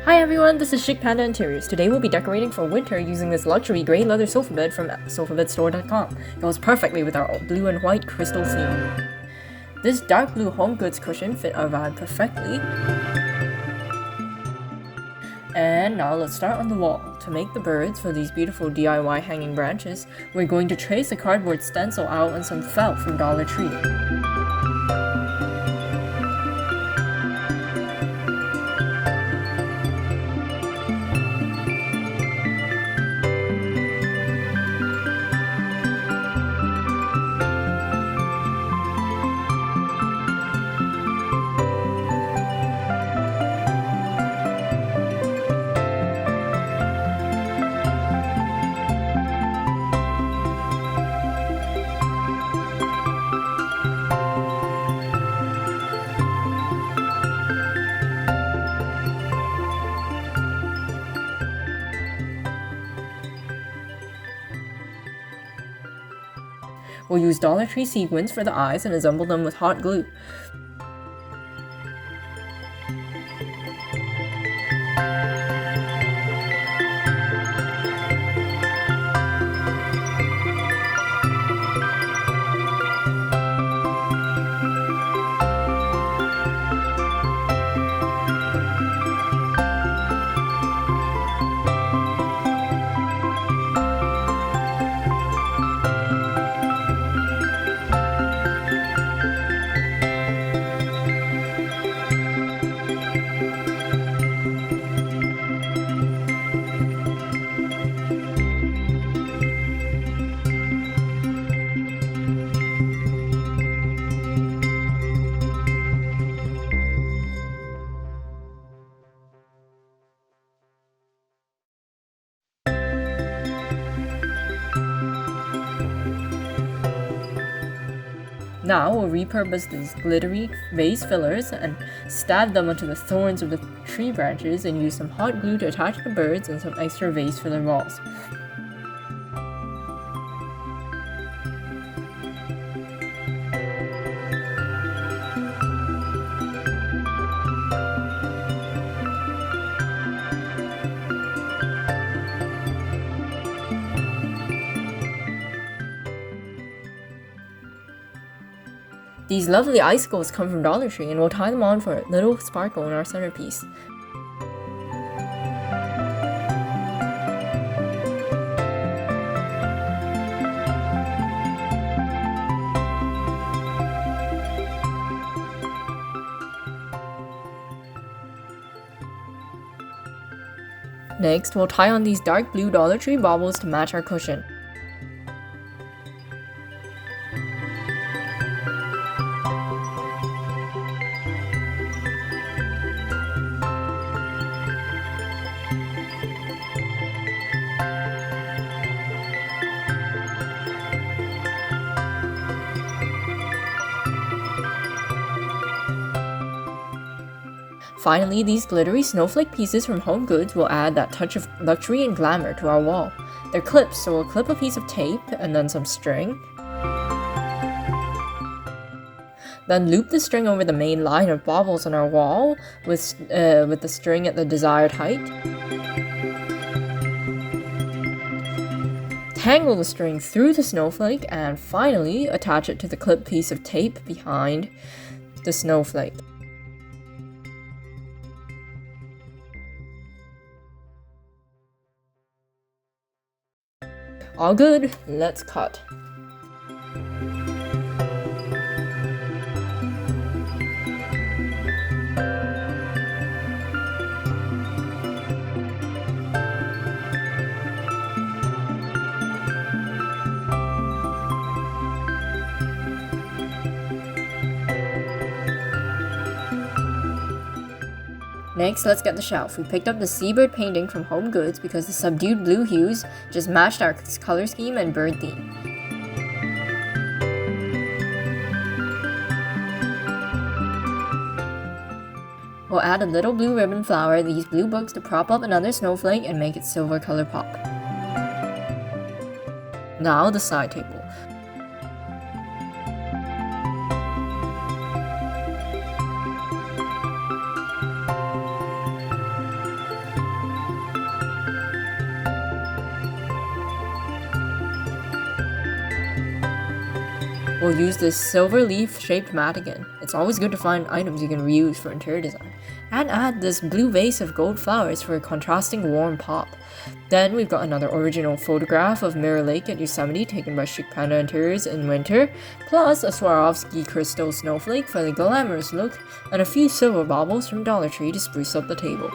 Hi everyone, this is Chic Panda Interiors. Today we'll be decorating for winter using this luxury grey leather sofa bed from sofabedstore.com. It goes perfectly with our blue and white crystal theme. This dark blue home goods cushion fit our vibe perfectly. And now let's start on the wall. To make the birds for these beautiful DIY hanging branches, we're going to trace a cardboard stencil out on some felt from Dollar Tree. We'll use Dollar Tree sequins for the eyes and assemble them with hot glue. Now we'll repurpose these glittery vase fillers and stab them onto the thorns of the tree branches and use some hot glue to attach the birds and some extra vase filler balls. These lovely icicles come from Dollar Tree and we'll tie them on for a little sparkle in our centerpiece. Next, we'll tie on these dark blue Dollar Tree baubles to match our cushion. Finally, these glittery snowflake pieces from Home Goods will add that touch of luxury and glamour to our wall. They're clips, so we'll clip a piece of tape and then some string. Then loop the string over the main line of baubles on our wall with the string at the desired height. Tangle the string through the snowflake and finally attach it to the clip piece of tape behind the snowflake. All good, let's cut. Next, let's get the shelf. We picked up the seabird painting from Home Goods because the subdued blue hues just matched our color scheme and bird theme. We'll add a little blue ribbon flower, these blue books to prop up another snowflake and make it silver color pop. Now the side table. we'll use this silver leaf shaped mat again. It's always good to find items you can reuse for interior design. And add this blue vase of gold flowers for a contrasting warm pop. Then we've got another original photograph of Mirror Lake at Yosemite taken by Chic Panda Interiors in winter, plus a Swarovski crystal snowflake for the glamorous look, and a few silver baubles from Dollar Tree to spruce up the table.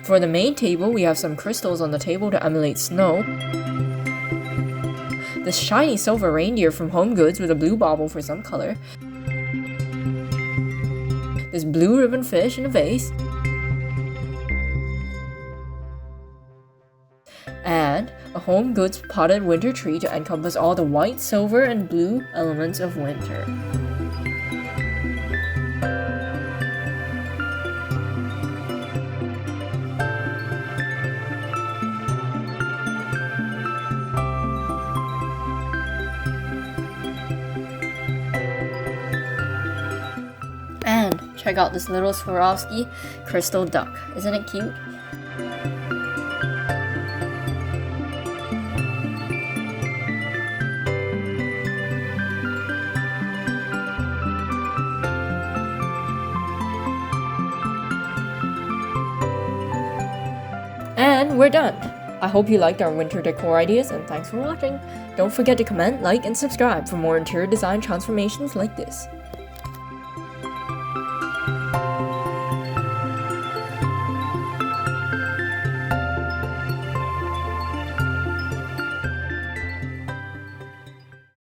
For the main table, we have some crystals on the table to emulate snow. This shiny silver reindeer from Home Goods with a blue bauble for some color. This blue ribbon fish in a vase. And a Home Goods potted winter tree to encompass all the white, silver, and blue elements of winter. And check out this little Swarovski crystal duck. Isn't it cute? And we're done! I hope you liked our winter decor ideas, and thanks for watching! Don't forget to comment, like, and subscribe for more interior design transformations like this.